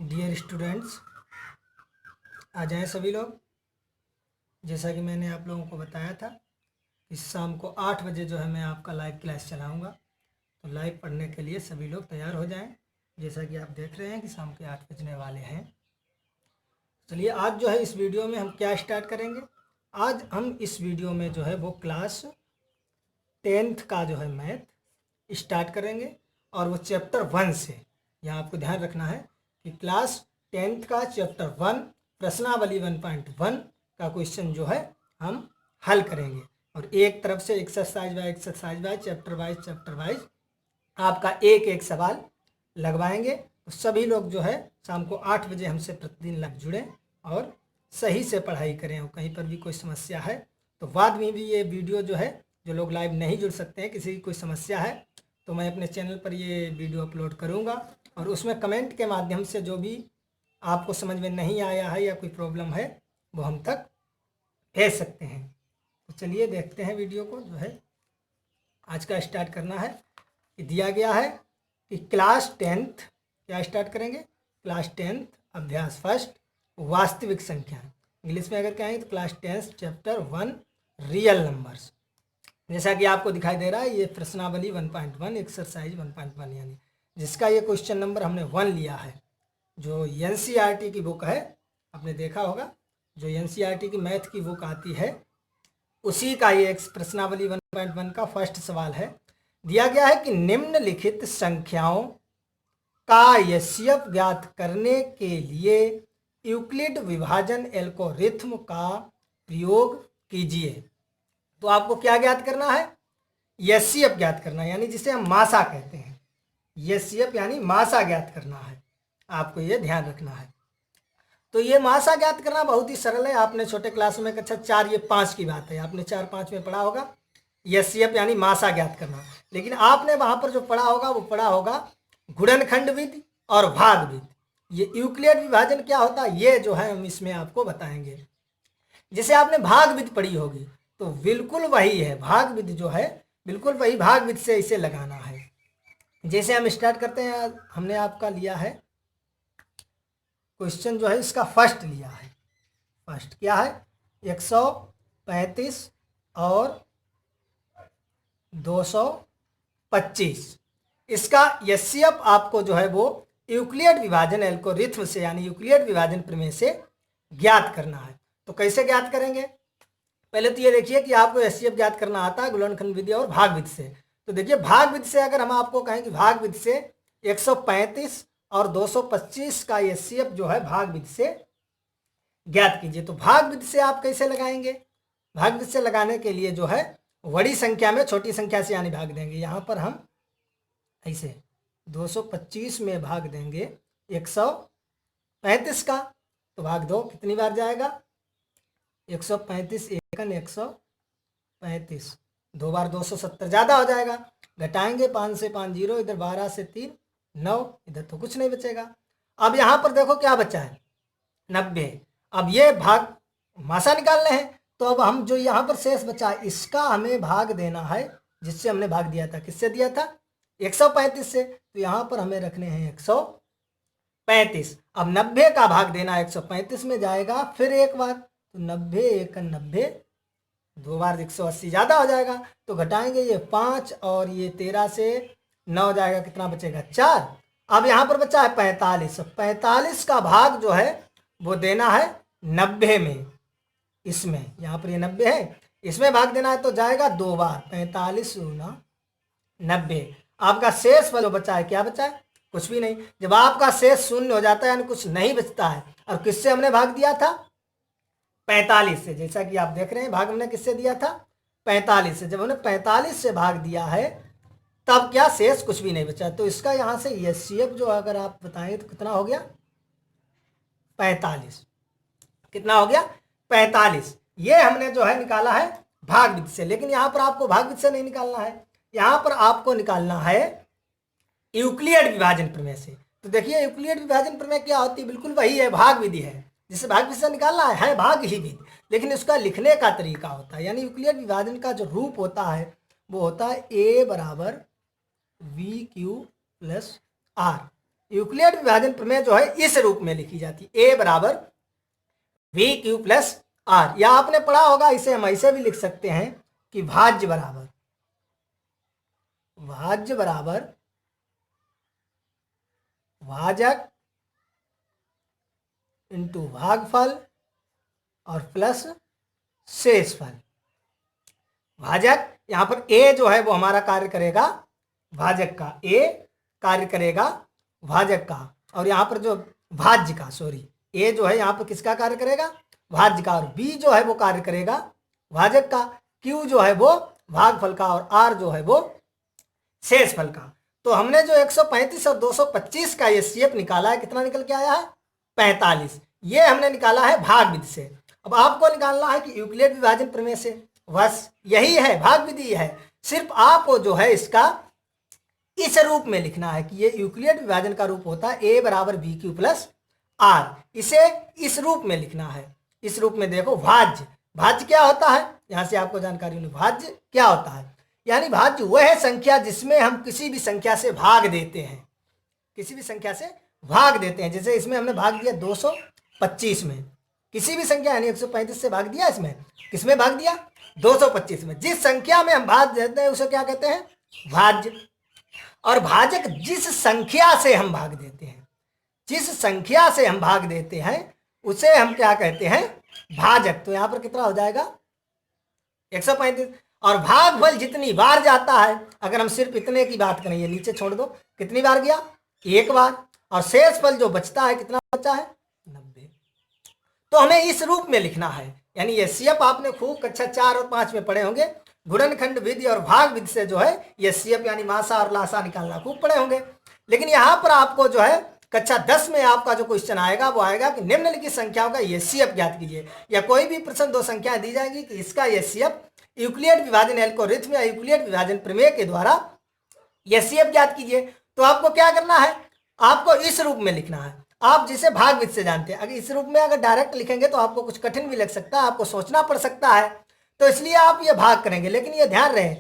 Dear students, आ जाएं सभी लोग। जैसा कि मैंने आप लोगों को बताया था कि शाम को 8 बजे जो है मैं आपका लाइव क्लास चलाऊंगा, तो लाइव पढ़ने के लिए सभी लोग तैयार हो जाएं। जैसा कि आप देख रहे हैं कि शाम के 8 बजने वाले हैं। चलिए, आज जो है इस वीडियो में हम क्या स्टार्ट करेंगे। आज हम इस वीडियो में जो है वो क्लास 10th का जो है मैथ स्टार्ट करेंगे, और वो चैप्टर 1 से। यहाँ आपको ध्यान रखना है कि क्लास 10th का चैप्टर 1 प्रश्नावली 1.1 का क्वेश्चन जो है हम हल करेंगे, और एक तरफ से एक्सरसाइज बाय चैप्टर वाइज आपका एक एक सवाल लगवाएंगे। तो सभी लोग जो है शाम को 8 बजे हमसे प्रतिदिन लग जुड़ें और सही से पढ़ाई करें। और कहीं पर भी कोई समस्या है तो बाद में भी ये वीडियो जो है, जो लोग लाइव नहीं जुड़ सकते हैं, किसी की कोई समस्या है तो मैं अपने चैनल पर ये वीडियो अपलोड करूँगा, और उसमें कमेंट के माध्यम से जो भी आपको समझ में नहीं आया है या कोई प्रॉब्लम है वो हम तक भेज सकते हैं। तो चलिए देखते हैं वीडियो को। जो है आज का स्टार्ट करना है कि दिया गया है कि क्लास 10th क्या स्टार्ट करेंगे, क्लास 10th अभ्यास फर्स्ट वास्तविक संख्या। इंग्लिश में अगर कहें तो class 10th chapter 1 real numbers. जैसा कि आपको दिखाई दे रहा है, ये प्रश्नावली 1.1 एक्सरसाइज 1.1, यानी जिसका ये क्वेश्चन नंबर हमने 1 लिया है। जो एनसीईआरटी की बुक है, आपने देखा होगा, जो एनसीईआरटी की मैथ की बुक आती है उसी का ये प्रश्नावली 1.1 का फर्स्ट सवाल है। दिया गया है कि निम्नलिखित संख्याओं का एचसीएफ ज्ञात करने के लिए यूक्लिड विभाजन एल्गोरिथम का प्रयोग कीजिए। तो आपको क्या ज्ञात करना है, एचसीएफ ज्ञात करना है, यानी जिसे हम मासा कहते हैं। एचसीएफ यानी मासा ज्ञात करना है, आपको ये ध्यान रखना है। तो ये मासा ज्ञात करना बहुत ही सरल है। आपने छोटे क्लास में कक्षा 4 ये 5 की बात है, आपने 4-5 में पढ़ा होगा एचसीएफ यानी मासा ज्ञात करना। लेकिन आपने वहां पर जो पढ़ा होगा वो पढ़ा होगा गुणनखंड विधि और भाग विधि। ये यूक्लिड विभाजन क्या होता है ये जो है हम इसमें आपको बताएंगे। जिसे आपने भाग विधि पढ़ी होगी तो बिल्कुल वही है, भाग विधि जो है बिल्कुल वही भाग विधि से इसे लगाना है। जैसे हम स्टार्ट करते हैं, हमने आपका लिया है क्वेश्चन जो है इसका फर्स्ट लिया है। फर्स्ट क्या है, 135 और 225। इसका एचसीएफ आपको जो है वो यूक्लिड विभाजन एल्गोरिथम से, यानी यूक्लिड विभाजन प्रमेय से ज्ञात करना है। तो कैसे ज्ञात करेंगे, पहले तो ये देखिए कि आपको एचसीएफ ज्ञात करना आता है गुणनखंड विधि और भाग विधि से। तो देखिए भाग विधि से अगर हम आपको कहें कि भाग विधि से 135 और 225 का एचसीएफ जो है भाग विधि से ज्ञात कीजिए। तो भाग विधि से आप कैसे लगाएंगे, भाग विधि से लगाने के लिए जो है बड़ी संख्या में छोटी संख्या से यानी भाग देंगे। यहाँ पर हम ऐसे 225 में भाग देंगे 135 का, तो भाग दो कितनी बार जाएगा, 135 एकन 135, 2 बार 270 ज़्यादा हो जाएगा। घटाएंगे 5 से 5 जीरो, इधर 12 से 3 9, इधर तो कुछ नहीं बचेगा। अब यहाँ पर देखो क्या बचा है, 90। अब ये भाग मासा निकालने हैं, तो अब हम जो यहाँ पर शेष बचा है इसका हमें भाग देना है, जिससे हमने भाग दिया था, किससे दिया था, 135 से। तो यहाँ पर हमें रखने हैं 135। अब 90 का भाग देना 135 में जाएगा, फिर एक बार, तो 90 एकन 90, 2 बार 180 ज़्यादा हो जाएगा। तो घटाएंगे ये 5 और ये 13 से 9 जाएगा, कितना बचेगा, 4। अब यहाँ पर बचा है 45। 45 का भाग जो है वो देना है 90 में, इसमें यहाँ पर ये 90 है, इसमें भाग देना है, तो जाएगा 2 बार, 45 गुना 90। आपका शेष जो बचा है क्या बचा है, कुछ भी नहीं। जब आपका शेष शून्य हो जाता है यानी कुछ नहीं बचता है, और किससे हमने भाग दिया था, 45 से। जैसा कि आप देख रहे हैं भाग हमने किससे दिया था, 45 से। जब हमने 45 से भाग दिया है तब क्या शेष कुछ भी नहीं बचा। तो इसका यहाँ से एचसीएफ जो अगर आप बताएं तो कितना हो गया, 45। कितना हो गया, 45। ये हमने जो है निकाला है भाग विधि से। लेकिन यहाँ पर आपको भाग विधि से नहीं निकालना है, यहाँ पर आपको निकालना है यूक्लिड विभाजन प्रमेय से। तो देखिए यूक्लिड विभाजन प्रमेय क्या होती है, बिल्कुल वही है, भाग विधि है। जिसे भाग विधि से निकालना है भाग ही विधि, लेकिन उसका लिखने का तरीका होता है। यानी यूक्लिड विभाजन का जो रूप होता है वो होता है a बराबर V Q plus R. Euclid विभाजन प्रमेय जो है इस रूप में लिखी जाती है, ए बराबर वी क्यू प्लस आर, या आपने पढ़ा होगा इसे हम ऐसे भी लिख सकते हैं कि भाज्य बराबर भाजक इंटू भागफल और प्लस शेषफल। भाजक यहां पर ए जो है वो हमारा कार्य करेगा भाजक का, ए कार्य करेगा भाजक का, और यहां पर जो भाज्य का, सॉरी, ए जो है यहां पर किसका कार्य करेगा, भाज्य का, और बी जो है वो कार्य करेगा भाजक का, क्यू जो है वो भागफल का, और आर जो है वो शेषफल का। तो हमने जो 135 और 225 का ये सीएफ निकाला है, कितना निकल के आया है, 45। ये हमने निकाला है भाग विधि से। अब आपको निकालना है कि यूक्लिड विभाजन प्रमेय से, बस यही है, भाग विधि है। सिर्फ आपको जो है इसका इस रूप में लिखना है कि ये यूक्लिड विभाजन का रूप होता है ए बराबर बी क्यू प्लस आर, इसे इस रूप में लिखना है। इस रूप में देखो, भाज्य क्या होता है, यहां से आपको जानकारी मिली, भाज्य क्या होता है, यानी भाज्य वह है संख्या जिसमें हम किसी भी संख्या से भाग देते हैं, किसी भी संख्या से भाग देते हैं। जैसे इसमें हमने भाग दिया 225 में, किसी भी संख्या यानी 135 से भाग दिया, इसमें किसमें भाग दिया, 225 में। जिस संख्या में हम भाग देते हैं उसे क्या कहते हैं, भाज्य। और भाजक जिस संख्या से हम भाग देते हैं, जिस संख्या से हम भाग देते हैं उसे हम क्या कहते हैं, भाजक। तो यहां पर कितना हो जाएगा, 135। और भागफल जितनी बार जाता है, अगर हम सिर्फ इतने की बात करें, ये नीचे छोड़ दो, कितनी बार गया, एक बार, और शेषफल जो बचता है कितना बचा है, 90। तो हमें इस रूप में लिखना है, यानी ये सीएफ आपने खूब कक्षा 4 और 5 में पढ़े होंगे, गुणनखंड विधि और भाग विधि से जो है ये सीएफ यानी मासा और लासा निकालना खूब पढ़े होंगे। लेकिन यहाँ पर आपको जो है कक्षा 10 में आपका जो क्वेश्चन आएगा वो आएगा कि निम्नलिखित संख्याओं का ये सीएफ ज्ञात कीजिए, या कोई भी प्रश्न 2 संख्याएं दी जाएंगी कि इसका ये सीएफ यूक्लिड विभाजन एल्गोरिथम या यूक्लिड विभाजन प्रमेय के द्वारा ये सीएफ ज्ञात कीजिए। तो आपको क्या करना है, आपको इस रूप में लिखना है, आप जिसे भाग विधि से जानते हैं। अगर इस रूप में अगर डायरेक्ट लिखेंगे तो आपको कुछ कठिन भी लग सकता है, आपको सोचना पड़ सकता है, तो इसलिए आप ये भाग करेंगे। लेकिन ये ध्यान रहे,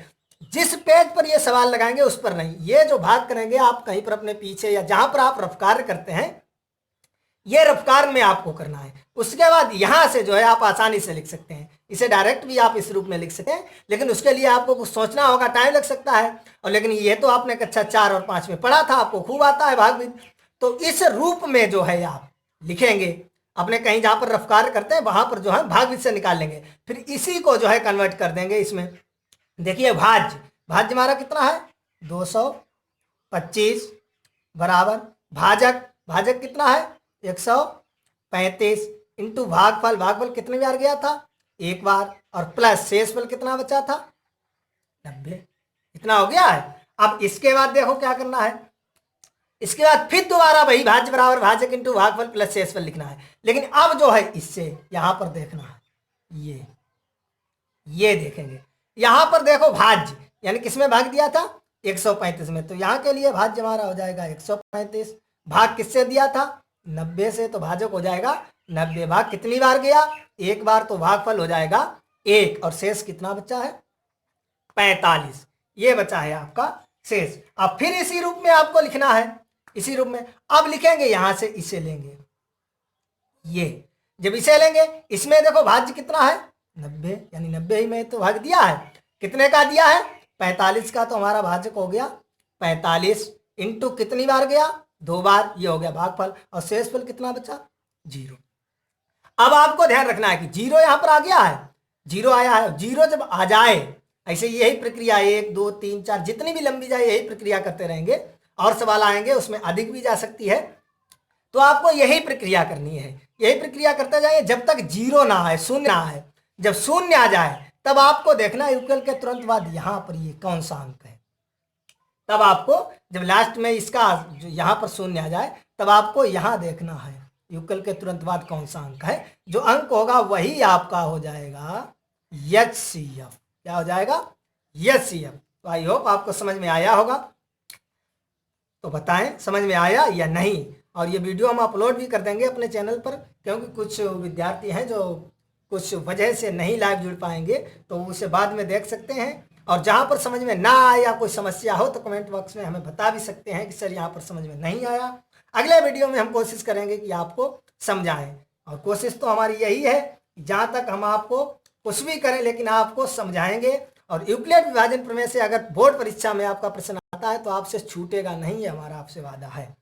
जिस पेज पर ये सवाल लगाएंगे उस पर नहीं, ये जो भाग करेंगे आप कहीं पर अपने पीछे या जहां पर आप रफ कार्य करते हैं, ये रफ कार्य में आपको करना है। उसके बाद यहां से जो है आप आसानी से लिख सकते हैं, इसे डायरेक्ट भी आप इस रूप में लिख सकते हैं, लेकिन उसके लिए आपको कुछ सोचना होगा, टाइम लग सकता है। और लेकिन ये तो आपने कक्षा 4 और 5 में पढ़ा था, आपको खूब आता है भाग विधि। तो इस रूप में जो है आप लिखेंगे, अपने कहीं जहां पर रफ कार्य करते हैं वहां पर जो है भाग विधि से निकाल लेंगे, फिर इसी को जो है कन्वर्ट कर देंगे इसमें। देखिए भाज्य हमारा कितना है, 225 बराबर भाजक कितना है, 135 इंटू भागफल कितने बार गया था, एक बार, और प्लस शेषफल कितना बचा था, 90। इतना हो गया है। अब इसके बाद देखो क्या करना है, इसके बाद फिर दोबारा वही भाज्य बराबर भाजक इंटू भागफल प्लस शेषफल लिखना है। लेकिन अब जो है इससे यहां पर देखना है, ये देखेंगे, यहां पर देखो भाज्य यानी किसमें भाग दिया था, 135 में, तो यहां के लिए भाज्य हमारा हो जाएगा 135, भाग किससे दिया था, 90 से, तो भाजक हो जाएगा 90। भाग कितनी बार गया, एक बार, तो भागफल हो जाएगा 1, और शेष कितना बचा है, 45। ये बचा है आपका शेष। अब फिर इसी रूप में आपको लिखना है, इसी रूप में अब लिखेंगे, यहां से इसे लेंगे, ये जब इसे लेंगे, इसमें देखो भाज्य कितना है, 90, यानी 90 ही में तो भाग दिया है, कितने का दिया है, 45 का, तो हमारा भाजक हो गया 45 इंटू कितनी बार गया, 2 बार, ये हो गया भागफल, और शेषफल कितना बचा, 0। अब आपको ध्यान रखना है कि 0 यहां पर आ गया है, 0 आया है, 0 जब आ जाए, ऐसे यही प्रक्रिया 1 2 3 4 जितनी भी लंबी जाए यही प्रक्रिया करते रहेंगे, और सवाल आएंगे उसमें अधिक भी जा सकती है, तो आपको यही प्रक्रिया करनी है, यही प्रक्रिया करते जाइए जब तक 0 ना आए, शून्य ना आए। जब शून्य आ जाए तब आपको देखना यूक्ल के तुरंत बाद यहां पर ये कौन सा अंक है, तब आपको जब लास्ट में इसका जो यहां पर शून्य आ जाए तब आपको यहां देखना है यूक्ल के तुरंत बाद कौन सा अंक है, जो अंक होगा वही आपका हो जाएगा HCF। क्या हो जाएगा, HCF। तो आई होप आपको समझ में आया होगा, तो बताएं समझ में आया या नहीं। और ये वीडियो हम अपलोड भी कर देंगे अपने चैनल पर, क्योंकि कुछ विद्यार्थी हैं जो कुछ वजह से नहीं लाइव जुड़ पाएंगे, तो उसे बाद में देख सकते हैं। और जहां पर समझ में ना आए या कोई समस्या हो तो कमेंट बॉक्स में हमें बता भी सकते हैं कि सर यहाँ पर समझ में नहीं आया, अगले वीडियो में हम कोशिश करेंगे कि आपको समझाएं, और कोशिश तो हमारी यही है जहाँ तक हम आपको कुछ भी करें लेकिन आपको समझाएंगे। और यूक्लिड विभाजन प्रमेय से अगर बोर्ड परीक्षा में आपका प्रश्न आता है तो आपसे छूटेगा नहीं, ये हमारा आपसे वादा है।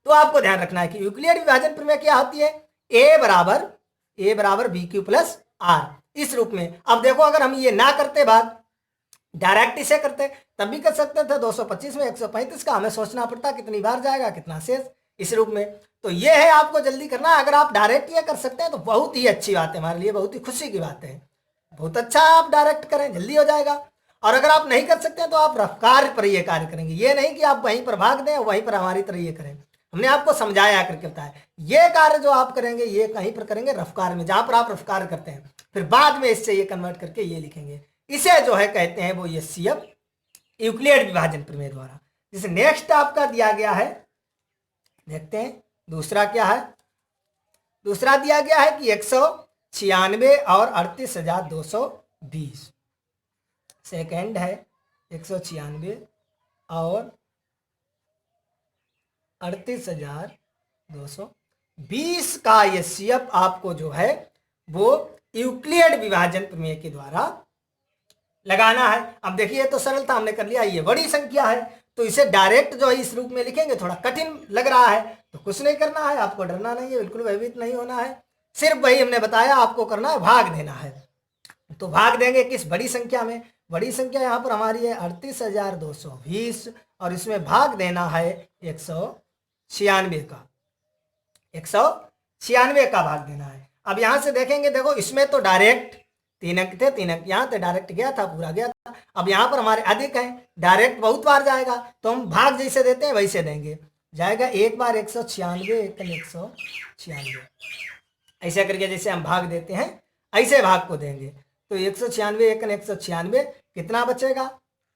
तो आपको ध्यान रखना है कि यूक्लिड विभाजन प्रमेय क्या होती है, ए बराबर बी क्यू प्लस आर, इस रूप में। अब देखो अगर हम ये ना करते बात, डायरेक्ट इसे करते तब भी कर सकते थे, 225 में 135 का हमें सोचना पड़ता कितनी बार जाएगा कितना शेष, इस रूप में। तो ये है आपको जल्दी करना है। अगर आप डायरेक्ट ये कर सकते हैं तो बहुत ही अच्छी बात है, हमारे लिए बहुत ही खुशी की बात है, बहुत अच्छा। आप डायरेक्ट करें, जल्दी हो जाएगा। और अगर आप नहीं कर सकते हैं तो आप रफ कार्य पर ये कार्य करेंगे, ये नहीं कि आप वहीं पर भाग दें और वहीं पर हमारी तरह ये करें। हमने आपको समझाया करके बताया, ये कार्य जो आप करेंगे ये कहीं पर करेंगे रफ कार्य में, जहां पर आप रफ कार्य करते हैं, फिर बाद में इससे ये कन्वर्ट करके ये लिखेंगे। इसे जो है कहते हैं वो एचसीएफ यूक्लिड विभाजन प्रमेय द्वारा। जैसे नेक्स्ट आपका दिया गया है, देखते हैं दूसरा क्या है। दूसरा दिया गया है कि 196 और 38,220। सेकंड है 196 और 38,220 का एचसीएफ आपको जो है वो यूक्लिड विभाजन प्रमेय के द्वारा लगाना है। अब देखिए तो सरल था, हमने कर लिया। ये बड़ी संख्या है तो इसे डायरेक्ट जो है इस रूप में लिखेंगे, थोड़ा कठिन लग रहा है तो कुछ नहीं करना है, आपको डरना नहीं है, बिल्कुल भयभीत नहीं होना है। सिर्फ वही हमने बताया आपको करना है, भाग देना है। तो भाग देंगे किस बड़ी संख्या में, बड़ी संख्या यहाँ पर हमारी है 38,220 और इसमें भाग देना है 196 का, 196 का भाग देना है। अब यहाँ से देखेंगे, देखो इसमें तो डायरेक्ट 3 अंक थे, 3 अंक यहाँ से डायरेक्ट गया था, पूरा गया था। अब यहाँ पर हमारे अधिक है, डायरेक्ट बहुत बार जाएगा तो हम भाग जैसे देते हैं वैसे देंगे, जाएगा एक बार 196 एक 196, ऐसा करके जैसे हम भाग देते हैं ऐसे भाग को देंगे। तो 196 एक 196 कितना बचेगा,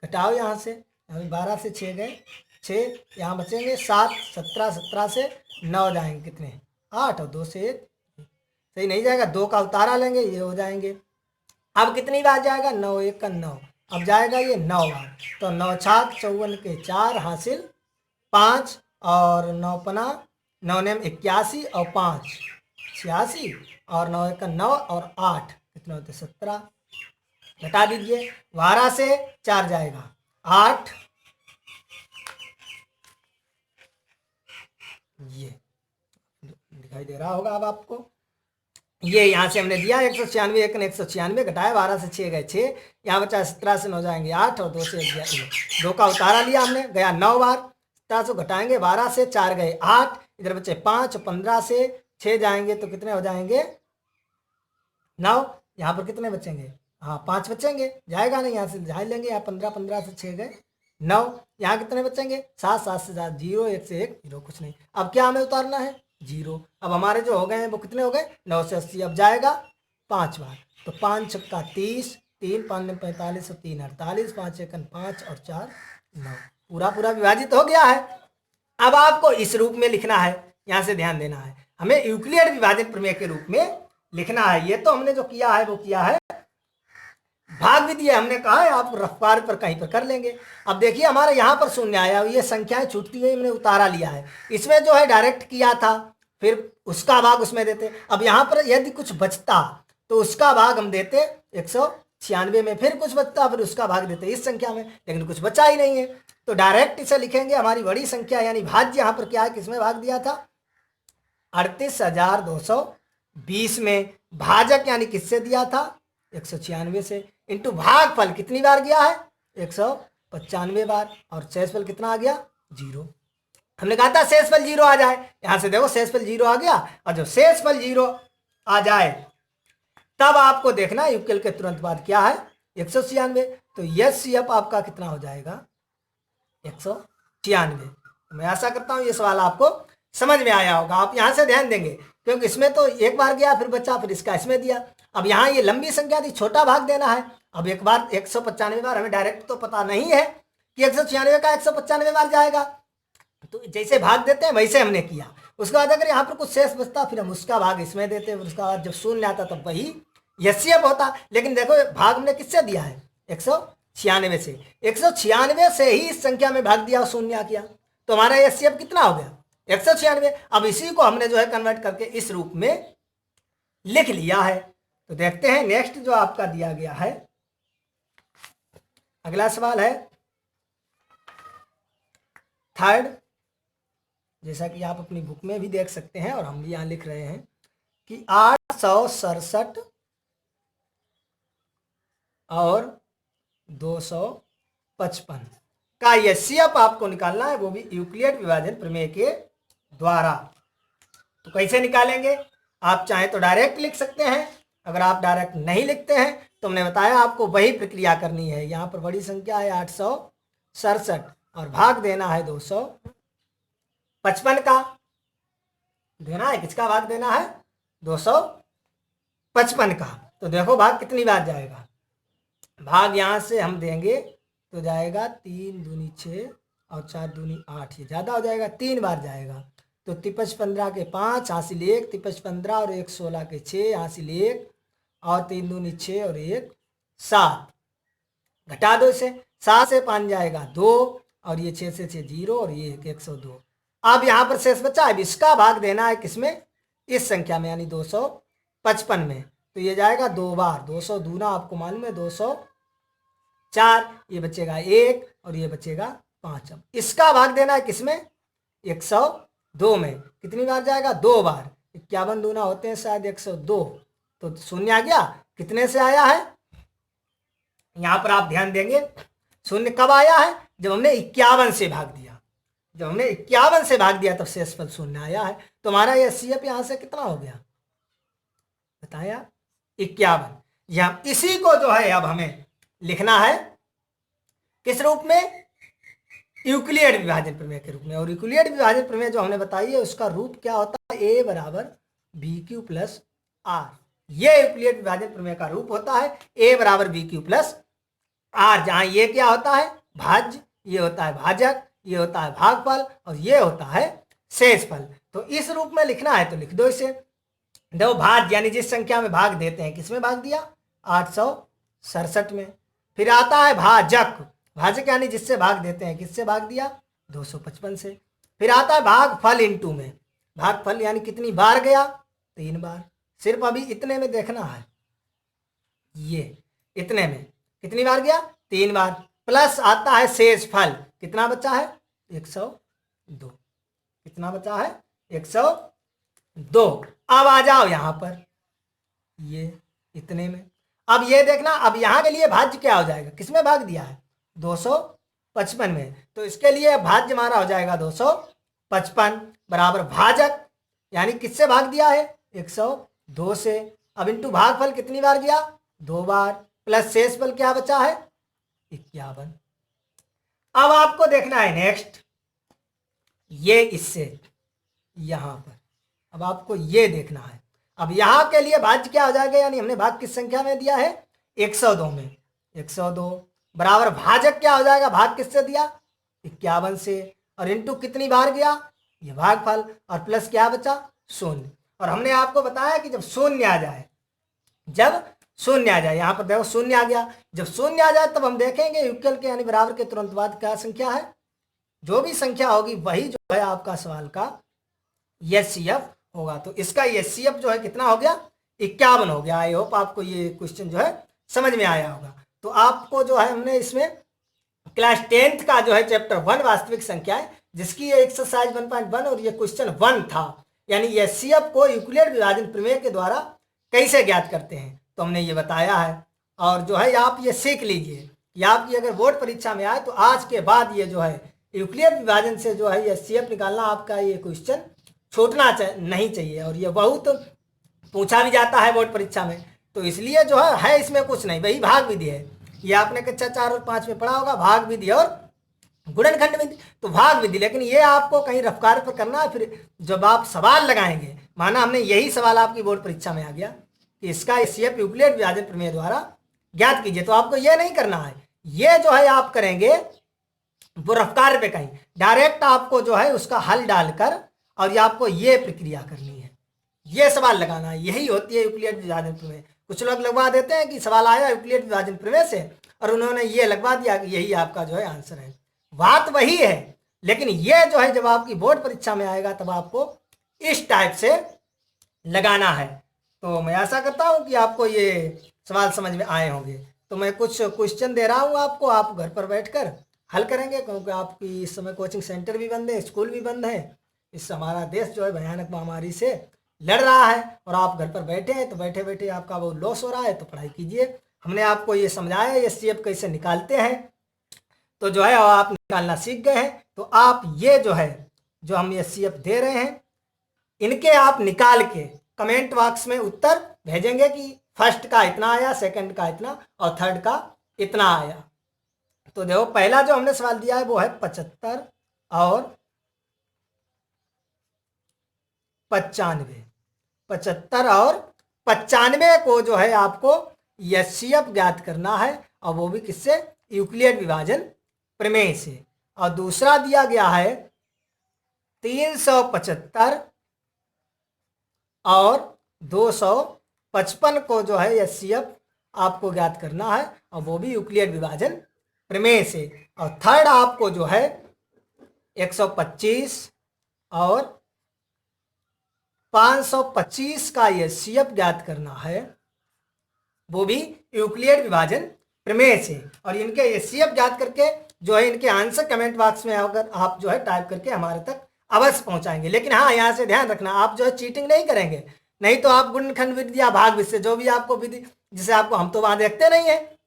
घटाओ यहाँ से, 12 से 6 गए, 6 यहाँ बचेंगे 7, 17, 17 से 9 जाएंगे कितने, 8 और 2 से 1 सही नहीं जाएगा, 2 का उतारा लेंगे ये हो जाएंगे। अब कितनी बार जाएगा, 9 एक का 9, अब जाएगा ये 9 बार, तो 9 छाक 54 के 4 हासिल 5 और 9 पना 9 नेम 81 और 5 86 और 9 एक का 9 और 8 कितने होते 17, घटा दीजिए, 12 से 4 जाएगा 8, ये दिखाई दे रहा होगा अब आपको। ये यहाँ से हमने दिया 196 एक 196 घटाया, 12 से 6 गए 6, यहाँ बचा 17 से 9 जाएंगे 8 और 2 से 1 2 का उतारा लिया हमने, गया 9 बार, 17 से घटाएंगे 12 से 4 गए 8, इधर बचे 5, 15 से 6 जाएंगे तो कितने हो जाएंगे 9, यहाँ पर कितने बचेंगे, हाँ 5 बचेंगे, जाएगा नहीं यहाँ से झाड़ लेंगे, यहाँ 15, 15 से 6 गए 9, यहाँ कितने बचेंगे 7, 7 से 7 0, 1 से 1 0, कुछ नहीं। अब क्या हमें उतारना है 0। अब हमारे जो हो गए हैं वो कितने हो गए 9 से 80, अब जाएगा 5 बार, तो 5 छक्का 30, 3 5 9 45 और 3 48, 5 एक 5 और 4 9, पूरा विभाजित हो गया है। अब आपको इस रूप में लिखना है, यहाँ से ध्यान देना है, हमें यूक्लिड विभाजन प्रमेय के रूप में लिखना है। ये तो हमने जो किया है वो किया है भाग विधि है, हमने कहा है आप रफ्तार पर कहीं पर कर लेंगे। अब देखिए हमारे यहाँ पर शून्य आया, ये संख्याएं छूटती है, हमने उतारा लिया है, इसमें जो है डायरेक्ट किया था फिर उसका भाग उसमें देते। अब यहाँ पर यदि कुछ बचता तो उसका भाग हम देते 196 में, फिर कुछ बचता फिर उसका भाग देते इस संख्या में, लेकिन कुछ बचा ही नहीं है तो डायरेक्ट इसे लिखेंगे। हमारी बड़ी संख्या यानी भाज्य यहाँ पर क्या है, किसमें भाग दिया था 38,220 में, भाजक यानी किससे दिया था 196 से, इंटू भागफल कितनी बार गया है 195 बार, और शेषफल कितना आ गया 0। हमने कहा था शेषफल 0 आ जाए, यहां से देखो शेषफल 0 आ गया, और जब शेषफल 0 आ जाए तब आपको देखना यूक्ल के तुरंत बाद क्या है 196, तो एचसीएफ आपका कितना हो जाएगा 196। मैं आशा करता हूं ये सवाल आपको समझ में आया होगा। आप यहां से ध्यान देंगे क्योंकि इसमें तो एक बार गया फिर बचा फिर इसका इसमें दिया। अब यहाँ ये लंबी संख्या थी, छोटा भाग देना है। अब एक बार 195 बार, हमें डायरेक्ट तो पता नहीं है कि 196 का 195 बार जाएगा, तो जैसे भाग देते हैं वैसे हमने किया। उसके बाद अगर यहाँ पर कुछ शेष बचता फिर हम उसका भाग इसमें देते, फिर उसका बाद जब शून्य आता तब वही एचसीएफ होता। लेकिन देखो भाग हमने किससे दिया है 196 से, 196 से ही इस संख्या में भाग दिया और शून्य किया, तो हमारा एचसीएफ कितना हो गया 196। अब इसी को हमने जो है कन्वर्ट करके इस रूप में लिख लिया है। तो देखते हैं नेक्स्ट जो आपका दिया गया है, अगला सवाल है थर्ड। जैसा कि आप अपनी बुक में भी देख सकते हैं और हम भी यहाँ लिख रहे हैं कि 867 और 255 का एचसीएफ आपको निकालना है, वो भी यूक्लिड विभाजन प्रमेय के द्वारा। तो कैसे निकालेंगे? आप चाहें तो डायरेक्ट लिख सकते हैं, अगर आप डायरेक्ट नहीं लिखते हैं तो हमने बताया आपको वही प्रक्रिया करनी है। यहाँ पर बड़ी संख्या है 867 और भाग देना है 255 का, देना है किसका भाग देना है? 255 का। तो देखो भाग कितनी बार जाएगा, भाग यहाँ से हम देंगे तो जाएगा 3 दूनी 6 और 4 दूनी 8, ये ज़्यादा हो जाएगा, 3 बार जाएगा। तो 3 15 के 5 हासिल 1, 3 15 और 1 16 के 6 हासिल 1 और 3 दूनी 6 और 1 7, घटा दो इसे, 7 से 5 जाएगा 2 और ये 6 से 6 0 और ये 102। अब यहाँ पर शेष बचा है, इसका भाग देना है किसमें? इस संख्या में, यानी 255 में। तो ये जाएगा 2 बार, 200 दूना आपको मालूम है 204, ये बचेगा 1 और ये बचेगा 5। अब इसका भाग देना है किसमें? 102 में। कितनी बार जाएगा? 2 बार। 51 दूना होते हैं शायद 102, तो शून्य आ गया। कितने से आया है? यहाँ पर आप ध्यान देंगे, शून्य कब आया है? जब हमने 51 से भाग दिया। जब हमने 51 से भाग दिया तब शेषफल शून्य आया है। तो हमारा ये सीएफ यहाँ से कितना हो गया बताया? 51। यहाँ इसी को जो है अब हमें लिखना है किस रूप में? यूक्लिड विभाजन प्रमेय के रूप में। और यूक्लिड विभाजन प्रमेय जो हमने बताई है उसका रूप क्या होता है? a बराबर बी क्यू प्लस आर। ये यूक्लिड विभाजन प्रमेय का रूप होता है a बराबर बी क्यू प्लस आर, जहां ये क्या होता है? भाज्य, ये होता है भाजक, ये होता है भागफल और ये होता है शेषफल। तो इस रूप में लिखना है तो लिख दो इसे। देखो भाज्य यानी जिस संख्या में भाग देते हैं, किसमें भाग दिया? 867 में। फिर आता है भाजक, भाजक यानी जिससे भाग देते हैं, किससे भाग दिया? 255 से। फिर आता है भागफल इनटू में, भागफल यानी कितनी बार गया? 3 बार। सिर्फ अभी इतने में देखना है, ये इतने में कितनी बार गया? 3 बार। प्लस आता है शेषफल, कितना बचा है? 102। कितना बचा है? 102। अब आ जाओ यहां पर, ये इतने में। अब ये देखना, अब यहां के लिए भाज्य क्या हो जाएगा? किसमें भाग दिया है? 255 में। तो इसके लिए भाज्य हमारा हो जाएगा 255 बराबर भाजक यानी किससे भाग दिया है? 102 से। अब इंटू भागफल कितनी बार गया? 2 बार। प्लस शेषफल क्या बचा है? 51। अब आपको देखना है नेक्स्ट, ये इससे यहां पर, अब आपको ये देखना है। अब यहां के लिए भाज्य क्या हो जाएगा? यानी हमने भाग किस संख्या में दिया है? 102 में। 102 बराबर भाजक क्या हो जाएगा? भाग किससे दिया? 51 से। और इंटू कितनी बार गया? ये भागफल, और प्लस क्या बचा? शून्य। और हमने आपको बताया कि जब शून्य आ जाए, जब शून्य आ जाए, यहां पर देखो शून्य आ गया, जब शून्य आ जाए तब हम देखेंगे यूक्ल के यानी बराबर के तुरंत बाद क्या संख्या है? जो भी संख्या होगी वही जो है आपका सवाल का एचसीएफ होगा। तो इसका एचसीएफ जो है कितना हो गया? 51 हो गया। आई होप आपको ये क्वेश्चन जो है समझ में आया होगा। तो आपको जो है हमने इसमें क्लास 10th का जो है चैप्टर 1 वास्तविक संख्या है, जिसकी ये एक्सरसाइज 1.1 और ये क्वेश्चन 1 था, यानी एचसीएफ को यूक्लिड विभाजन प्रमेय के द्वारा कैसे ज्ञात करते हैं, तो हमने ये बताया है। और जो है आप ये सीख लीजिए कि आपकी अगर बोर्ड परीक्षा में आए तो आज के बाद ये जो है यूक्लिड विभाजन से जो है एचसीएफ निकालना, आपका ये क्वेश्चन छूटना नहीं चाहिए। और ये बहुत पूछा भी जाता है बोर्ड परीक्षा में, तो इसलिए जो है इसमें कुछ नहीं, वही भाग विधि है। ये आपने कक्षा 4 और 5 में पढ़ा होगा, भाग विधि और गुणनखंड विधि। तो भाग विधि, लेकिन ये आपको कहीं रफ्तार पर करना है। फिर जब आप सवाल लगाएंगे, माना हमने यही सवाल आपकी बोर्ड परीक्षा में आ गया कि इसका एचसीएफ यूक्लिड विभाजन प्रमेय द्वारा ज्ञात कीजिए, तो आपको ये नहीं करना है। ये जो है आप करेंगे वो रफ्तार पे कहीं डायरेक्ट आपको जो है उसका हल डालकर, और ये आपको ये प्रक्रिया करनी है, ये सवाल लगाना है। यही होती है यूक्लिड विभाजन प्रमेय। कुछ लोग लगवा देते हैं कि सवाल आया यूक्लिड विभाजन प्रमेय से और उन्होंने ये लगवा दिया कि यही आपका जो है आंसर है। बात वही है, लेकिन ये जो है जब आपकी बोर्ड परीक्षा में आएगा तब आपको इस टाइप से लगाना है। तो मैं आशा करता हूँ कि आपको ये सवाल समझ में आए होंगे। तो मैं कुछ क्वेश्चन दे रहा हूँ आपको, आप घर पर बैठकर हल करेंगे, क्योंकि आपकी इस समय कोचिंग सेंटर भी बंद है, स्कूल भी बंद है। इस हमारा देश जो है भयानक महामारी से लड़ रहा है और आप घर पर बैठे हैं, तो बैठे बैठे आपका वो लॉस हो रहा है, तो पढ़ाई कीजिए। हमने आपको ये समझाया एससीएफ कैसे निकालते हैं, तो जो है आप निकालना सीख गए हैं। तो आप ये जो है जो हम एससीएफ दे रहे हैं इनके आप निकाल के कमेंट बॉक्स में उत्तर भेजेंगे कि फर्स्ट का इतना आया, सेकंड का इतना और थर्ड का इतना आया। तो देखो पहला जो हमने सवाल दिया है वो है 75 और 95। 75 और 95 को जो है आपको एचसीएफ ज्ञात करना है, और वो भी किससे? यूक्लिड विभाजन प्रमेय से। और दूसरा दिया गया है 375 और 255 को जो है एचसीएफ आपको ज्ञात करना है, और वो भी यूक्लिड विभाजन प्रमेय से। और थर्ड आपको जो है 125 और 525 का एचसीएफ ज्ञात करना है, वो भी यूक्लिड विभाजन प्रमेय से। और इनके एचसीएफ ज्ञात करके जो है इनके आंसर कमेंट बॉक्स में अगर आप जो है टाइप करके हमारे तक अवश्य पहुंचाएंगे। लेकिन हाँ, यहाँ से ध्यान रखना, आप जो है चीटिंग नहीं करेंगे, नहीं तो आप गुणनखंड विधि या भाग विधि से जो भी आपको विधि, जिसे आपको हम तो वहां देखते नहीं है,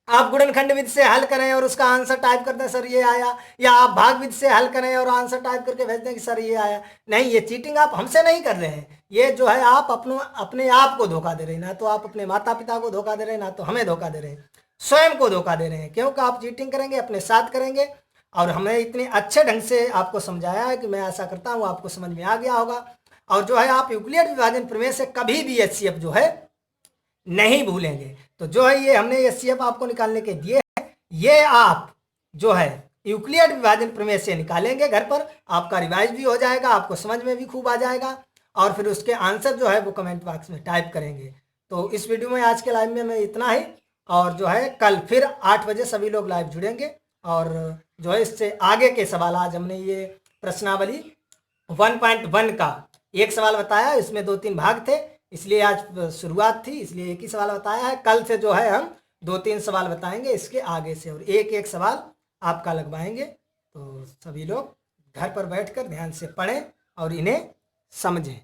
आप गुणनखंड विधि से हल करें और उसका आंसर टाइप कर दें सर ये आया, या आप भाग विधि से हल करें और आंसर टाइप करके भेज दें कि सर ये आया। नहीं, ये चीटिंग आप हमसे नहीं कर रहे हैं, ये जो है आप अपने आप को धोखा दे रहे हैं। ना तो आप अपने माता पिता को धोखा दे रहे हैं, ना तो हमें धोखा दे रहे हैं, स्वयं को धोखा दे रहे हैं। क्योंकि आप चीटिंग करेंगे अपने साथ करेंगे। और हमने इतने अच्छे ढंग से आपको समझाया है कि मैं आशा करता हूँ आपको समझ में आ गया होगा। और जो है आप यूक्लिड विभाजन प्रमेय से कभी भी एचसीएफ जो है नहीं भूलेंगे। तो जो है ये हमने एचसीएफ आपको निकालने के दिए हैं, ये आप जो है यूक्लिड विभाजन प्रमेय से निकालेंगे घर पर, आपका रिवाइज भी हो जाएगा, आपको समझ में भी खूब आ जाएगा, और फिर उसके आंसर जो है वो कमेंट बॉक्स में टाइप करेंगे। तो इस वीडियो में आज के लाइव में मैं इतना ही, और जो है कल फिर 8 बजे सभी लोग लाइव जुड़ेंगे। और जो है इससे आगे के सवाल, आज हमने ये प्रश्नावली 1.1 का एक सवाल बताया, इसमें 2-3 भाग थे, इसलिए आज शुरुआत थी, इसलिए एक ही सवाल बताया है। कल से जो है हम 2-3 सवाल बताएंगे इसके आगे से, और एक एक सवाल आपका लगवाएंगे। तो सभी लोग घर पर बैठकर ध्यान से पढ़ें और इन्हें समझें।